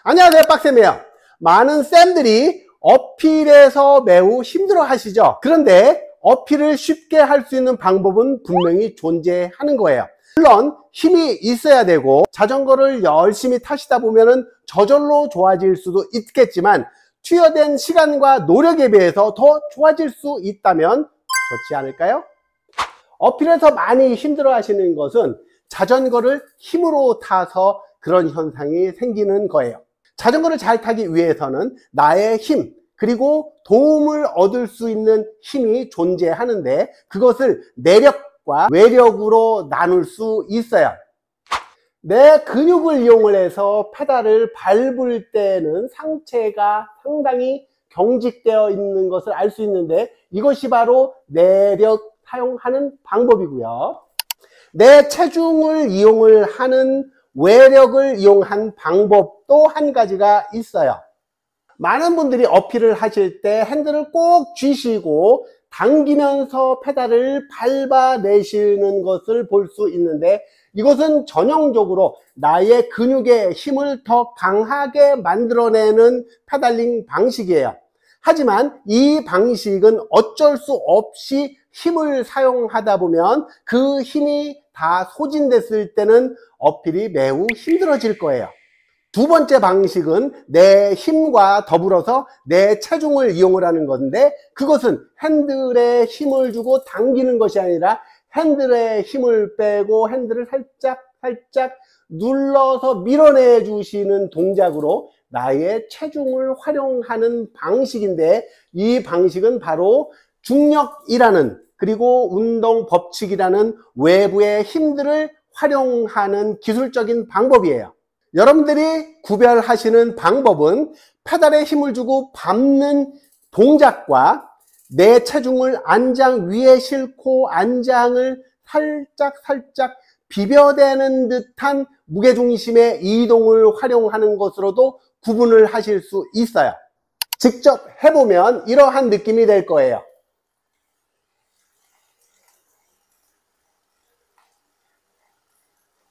안녕하세요, 빡쌤이에요. 많은 쌤들이 어필에서 매우 힘들어 하시죠. 그런데 어필을 쉽게 할 수 있는 방법은 분명히 존재하는 거예요. 물론 힘이 있어야 되고 자전거를 열심히 타시다 보면은 저절로 좋아질 수도 있겠지만 투여된 시간과 노력에 비해서 더 좋아질 수 있다면 좋지 않을까요? 어필에서 많이 힘들어 하시는 것은 자전거를 힘으로 타서 그런 현상이 생기는 거예요. 자전거를 잘 타기 위해서는 나의 힘, 그리고 도움을 얻을 수 있는 힘이 존재하는데 그것을 내력과 외력으로 나눌 수 있어요. 내 근육을 이용을 해서 페달을 밟을 때는 상체가 상당히 경직되어 있는 것을 알 수 있는데 이것이 바로 내력 사용하는 방법이고요. 내 체중을 이용을 하는 외력을 이용한 방법도 한 가지가 있어요. 많은 분들이 어필을 하실 때 핸들을 꼭 쥐시고 당기면서 페달을 밟아내시는 것을 볼 수 있는데 이것은 전형적으로 나의 근육의 힘을 더 강하게 만들어내는 페달링 방식이에요. 하지만 이 방식은 어쩔 수 없이 힘을 사용하다 보면 그 힘이 다 소진됐을 때는 어필이 매우 힘들어질 거예요. 두 번째 방식은 내 힘과 더불어서 내 체중을 이용을 하는 건데 그것은 핸들에 힘을 주고 당기는 것이 아니라 핸들에 힘을 빼고 핸들을 살짝 눌러서 밀어내 주시는 동작으로 나의 체중을 활용하는 방식인데 이 방식은 바로 중력이라는 그리고 운동 법칙이라는 외부의 힘들을 활용하는 기술적인 방법이에요. 여러분들이 구별하시는 방법은 페달에 힘을 주고 밟는 동작과 내 체중을 안장 위에 싣고 안장을 살짝 비벼대는 듯한 무게중심의 이동을 활용하는 것으로도 구분을 하실 수 있어요. 직접 해보면 이러한 느낌이 될 거예요.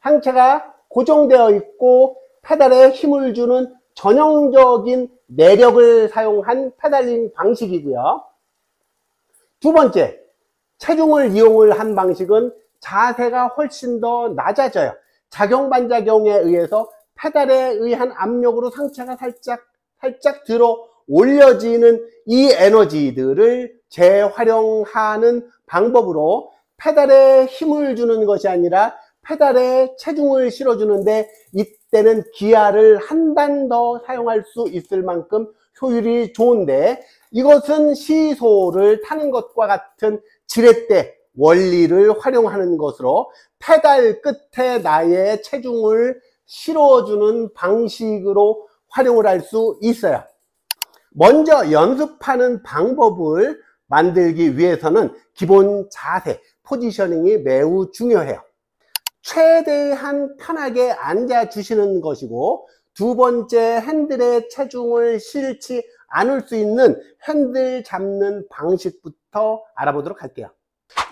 상체가 고정되어 있고 페달에 힘을 주는 전형적인 내력을 사용한 페달링 방식이고요. 두 번째, 체중을 이용을 한 방식은 자세가 훨씬 더 낮아져요. 작용반작용에 의해서 페달에 의한 압력으로 상체가 살짝 들어 올려지는 이 에너지들을 재활용하는 방법으로 페달에 힘을 주는 것이 아니라 페달에 체중을 실어주는데 이때는 기아를 한 단 더 사용할 수 있을 만큼 효율이 좋은데 이것은 시소를 타는 것과 같은 지렛대 원리를 활용하는 것으로 페달 끝에 나의 체중을 실어주는 방식으로 활용을 할 수 있어요. 먼저 연습하는 방법을 만들기 위해서는 기본 자세, 포지셔닝이 매우 중요해요. 최대한 편하게 앉아 주시는 것이고 두 번째 핸들에 체중을 실지 않을 수 있는 핸들 잡는 방식부터 알아보도록 할게요.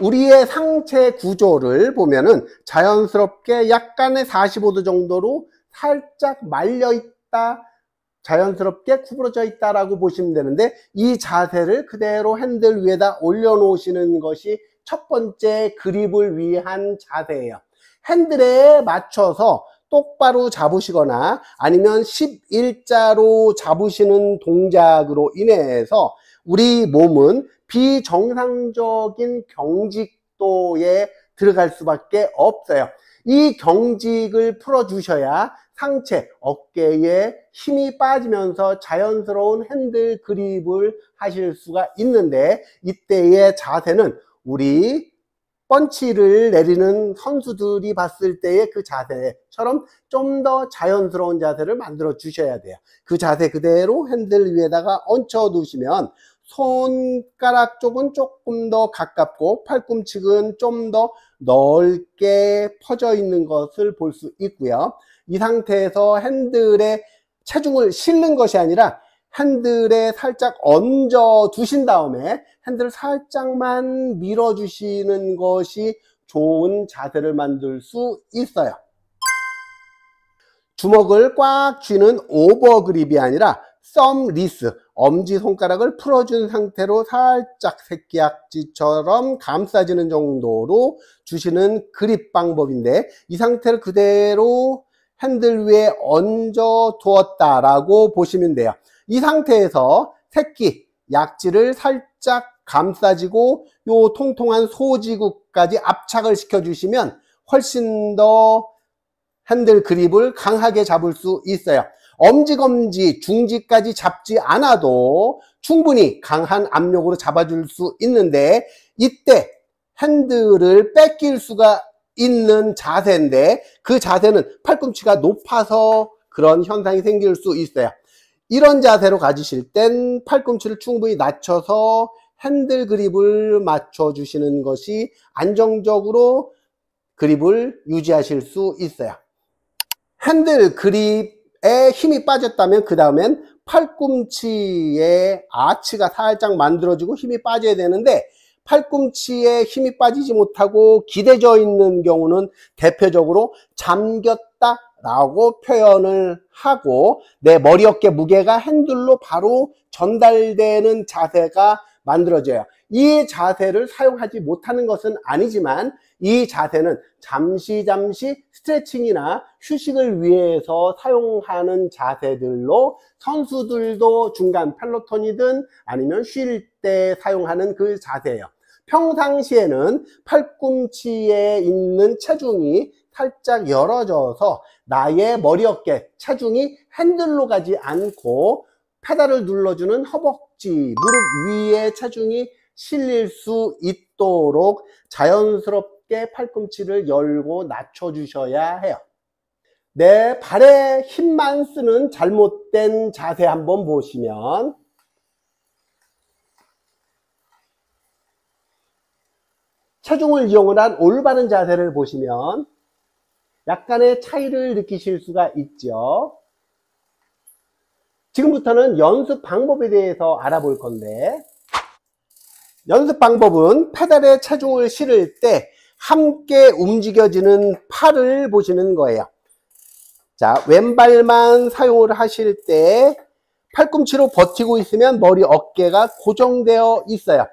우리의 상체 구조를 보면은 자연스럽게 약간의 45도 정도로 살짝 말려 있다, 자연스럽게 구부러져 있다라고 보시면 되는데 이 자세를 그대로 핸들 위에다 올려 놓으시는 것이 첫 번째 그립을 위한 자세예요. 핸들에 맞춰서 똑바로 잡으시거나 아니면 11자로 잡으시는 동작으로 인해서 우리 몸은 비정상적인 경직도에 들어갈 수밖에 없어요. 이 경직을 풀어주셔야 상체, 어깨에 힘이 빠지면서 자연스러운 핸들 그립을 하실 수가 있는데 이때의 자세는 우리 펀치를 내리는 선수들이 봤을 때의 그 자세처럼 좀 더 자연스러운 자세를 만들어 주셔야 돼요. 그 자세 그대로 핸들 위에다가 얹혀 두시면 손가락 쪽은 조금 더 가깝고 팔꿈치는 좀 더 넓게 퍼져 있는 것을 볼 수 있고요. 이 상태에서 핸들에 체중을 실는 것이 아니라 핸들에 살짝 얹어 두신 다음에 핸들을 살짝만 밀어 주시는 것이 좋은 자세를 만들 수 있어요. 주먹을 꽉 쥐는 오버그립이 아니라 썸리스, 엄지손가락을 풀어준 상태로 살짝 새끼약지처럼 감싸지는 정도로 주시는 그립 방법인데, 이 상태를 그대로 핸들 위에 얹어 두었다라고 보시면 돼요. 이 상태에서 새끼 약지를 살짝 감싸지고 요 통통한 소지구까지 압착을 시켜 주시면 훨씬 더 핸들 그립을 강하게 잡을 수 있어요. 엄지검지, 중지까지 잡지 않아도 충분히 강한 압력으로 잡아줄 수 있는데, 이때 핸들을 뺏길 수가 있는 자세인데, 그 자세는 팔꿈치가 높아서 그런 현상이 생길 수 있어요. 이런 자세로 가지실 땐 팔꿈치를 충분히 낮춰서 핸들 그립을 맞춰 주시는 것이 안정적으로 그립을 유지하실 수 있어요. 핸들 그립에 힘이 빠졌다면 그 다음엔 팔꿈치에 아치가 살짝 만들어지고 힘이 빠져야 되는데, 팔꿈치에 힘이 빠지지 못하고 기대져 있는 경우는 대표적으로 잠겼다 라고 표현을 하고, 내 머리 어깨 무게가 핸들로 바로 전달되는 자세가 만들어져요. 이 자세를 사용하지 못하는 것은 아니지만, 이 자세는 잠시 스트레칭이나 휴식을 위해서 사용하는 자세들로 선수들도 중간 펠로톤이든 아니면 쉴 때 사용하는 그 자세예요. 평상시에는 팔꿈치에 있는 체중이 살짝 열어져서 나의 머리 어깨 체중이 핸들로 가지 않고 페달을 눌러주는 허벅지, 무릎 위에 체중이 실릴 수 있도록 자연스럽게 팔꿈치를 열고 낮춰 주셔야 해요. 내 발에 힘만 쓰는 잘못된 자세 한번 보시면, 체중을 이용을 한 올바른 자세를 보시면 약간의 차이를 느끼실 수가 있죠. 지금부터는 연습 방법에 대해서 알아볼 건데, 연습 방법은 페달에 체중을 실을 때 함께 움직여지는 팔을 보시는 거예요. 자, 왼발만 사용을 하실 때 팔꿈치로 버티고 있으면 머리 어깨가 고정되어 있어요.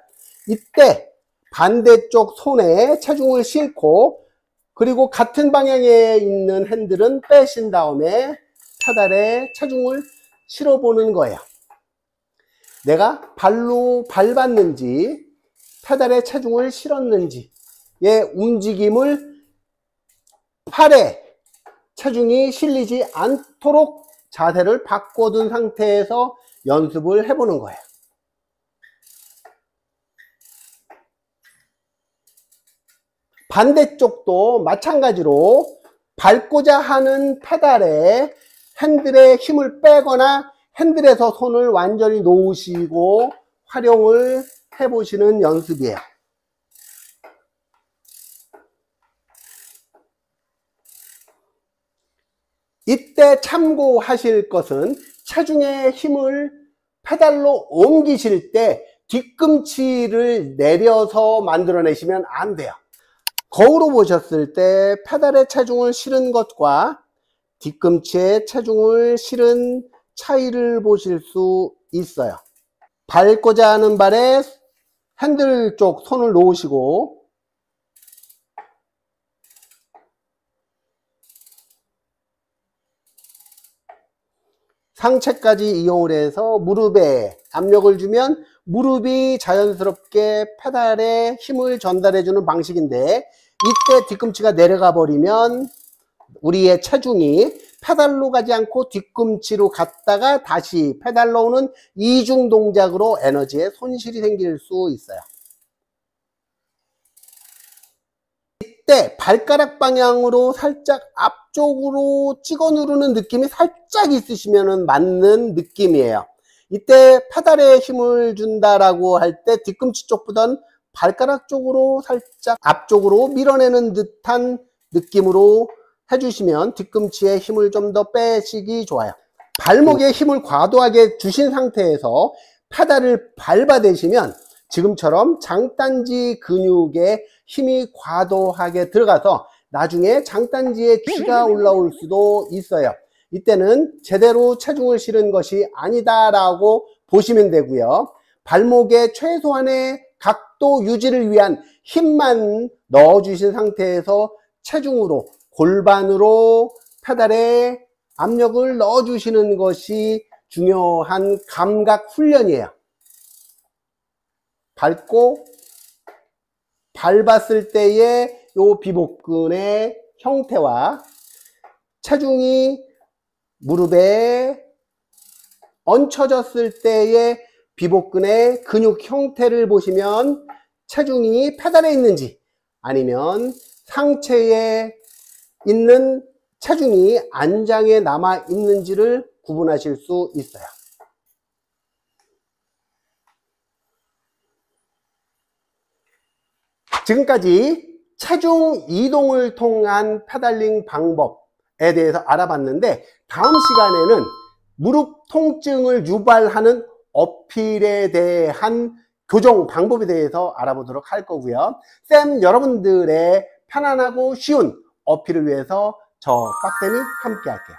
이때 반대쪽 손에 체중을 싣고, 그리고 같은 방향에 있는 핸들은 빼신 다음에 페달에 체중을 실어 보는 거예요. 내가 발로 밟았는지 페달에 체중을 실었는지의 움직임을 팔에 체중이 실리지 않도록 자세를 바꿔둔 상태에서 연습을 해보는 거예요. 반대쪽도 마찬가지로 밟고자 하는 페달에 핸들에 힘을 빼거나 핸들에서 손을 완전히 놓으시고 활용을 해보시는 연습이에요. 이때 참고하실 것은, 체중의 힘을 페달로 옮기실 때 뒤꿈치를 내려서 만들어내시면 안 돼요. 거울로 보셨을 때 페달에 체중을 실은 것과 뒤꿈치에 체중을 실은 차이를 보실 수 있어요. 밟고자 하는 발에 핸들 쪽 손을 놓으시고, 상체까지 이용을 해서 무릎에 압력을 주면 무릎이 자연스럽게 페달에 힘을 전달해 주는 방식인데, 이때 뒤꿈치가 내려가 버리면 우리의 체중이 페달로 가지 않고 뒤꿈치로 갔다가 다시 페달로 오는 이중 동작으로 에너지에 손실이 생길 수 있어요. 이때 발가락 방향으로 살짝 앞쪽으로 찍어 누르는 느낌이 살짝 있으시면 맞는 느낌이에요. 이때 페달에 힘을 준다라고 할 때 뒤꿈치 쪽보다는 발가락 쪽으로 살짝 앞쪽으로 밀어내는 듯한 느낌으로 해주시면 뒤꿈치에 힘을 좀 더 빼시기 좋아요. 발목에 힘을 과도하게 주신 상태에서 페달을 밟아대시면 지금처럼 장단지 근육에 힘이 과도하게 들어가서 나중에 장단지에 쥐가 올라올 수도 있어요. 이때는 제대로 체중을 실은 것이 아니다라고 보시면 되고요. 발목의 최소한의 각도 유지를 위한 힘만 넣어주신 상태에서 체중으로 골반으로 페달에 압력을 넣어주시는 것이 중요한 감각 훈련이에요. 밟고 밟았을 때의 요 비복근의 형태와 체중이 무릎에 얹혀졌을 때의 비복근의 근육 형태를 보시면 체중이 페달에 있는지 아니면 상체에 있는 체중이 안장에 남아 있는지를 구분하실 수 있어요. 지금까지 체중 이동을 통한 페달링 방법에 대해서 알아봤는데, 다음 시간에는 무릎 통증을 유발하는 어필에 대한 교정 방법에 대해서 알아보도록 할 거고요. 쌤 여러분들의 편안하고 쉬운 어필을 위해서 저 빡쌤이 함께 할게요.